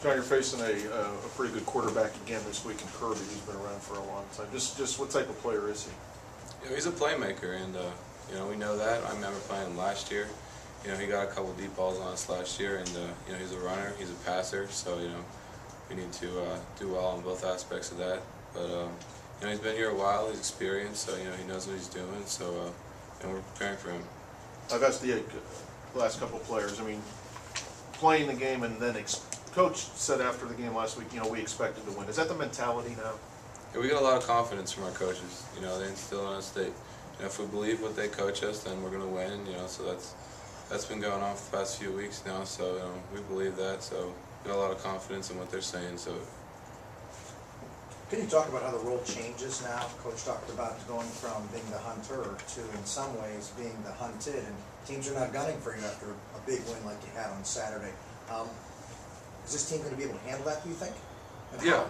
John, you're facing a pretty good quarterback again this week in Kirby, who's been around for a long time. Just what type of player is he? You know, he's a playmaker, and you know, we know that. I remember playing him last year. You know, he got a couple deep balls on us last year, and you know, he's a runner, he's a passer, so you know, we need to do well on both aspects of that. But you know, he's been here a while, he's experienced, so you know, he knows what he's doing. So and we're preparing for him. I've asked the last couple of players. I mean, playing the game and then Coach said after the game last week, you know, we expected to win. Is that the mentality now? Yeah, we got a lot of confidence from our coaches. You know, they instill in us that, you know, if we believe what they coach us, then we're going to win. You know, so that's been going on for the past few weeks now. So you know, we believe that. So we got a lot of confidence in what they're saying. So. Can you talk about how the role changes now? Coach talked about going from being the hunter to, in some ways, being the hunted, and teams are not gunning for you after a big win like you had on Saturday. Is this team going to be able to handle that, do you think? Yeah.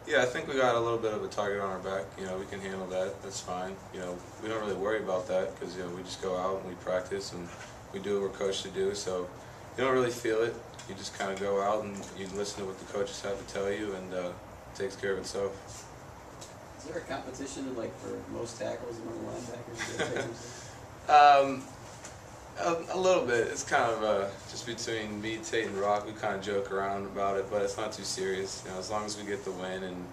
Yeah, I think we got a little bit of a target on our back. You know, we can handle that. That's fine. You know, we don't really worry about that because, you know, we just go out and we practice and we do what we're coached to do. So you don't really feel it. You just kind of go out and you listen to what the coaches have to tell you, and it takes care of itself. Is there a competition, like, for most tackles among linebackers? A little bit. It's kind of just between me, Tate, and Rock. We kind of joke around about it, but it's not too serious. You know, as long as we get the win and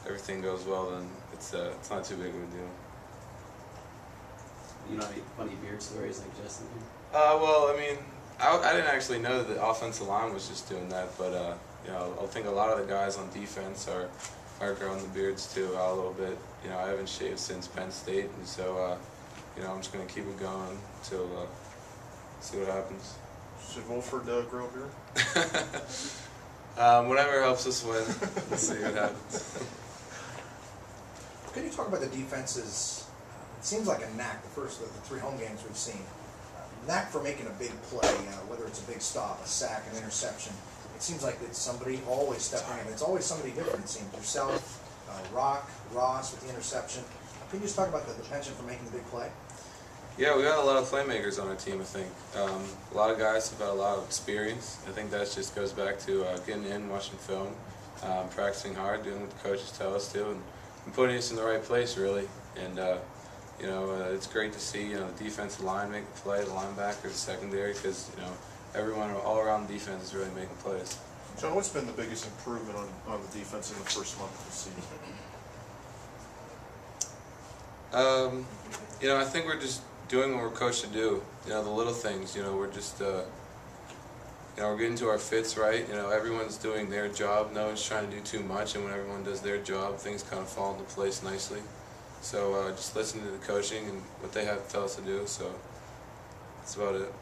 everything goes well, then it's not too big of a deal. You know any funny beard stories like Justin? Well, I mean, I didn't actually know that the offensive line was just doing that, but you know, I think a lot of the guys on defense are growing the beards too a little bit. You know, I haven't shaved since Penn State, and so. You know, I'm just going to keep it going until see what happens. Should Wolford grow a beard? Whatever helps us win. Let's see what happens. Can you talk about the defense's, it seems like a knack, the 3 home games we've seen, knack for making a big play, whether it's a big stop, a sack, an interception. It seems like it's somebody always stepping in. It's always somebody different, it seems. Yourself, Ross with the interception. Can you just talk about the penchant for making the big play? Yeah, we got a lot of playmakers on our team, I think. A lot of guys have had a lot of experience. I think that just goes back to getting in, watching film, practicing hard, doing what the coaches tell us to, and putting us in the right place, really. And, you know, it's great to see, you know, the defensive line make the play, the linebacker, the secondary, because, you know, everyone all around the defense is really making plays. John, what's been the biggest improvement on the defense in the first month of the season? You know, I think we're just doing what we're coached to do. You know, the little things. You know, we're just, you know, we're getting to our fits right. You know, everyone's doing their job. No one's trying to do too much, and when everyone does their job, things kind of fall into place nicely. So just listen to the coaching and what they have to tell us to do. So that's about it.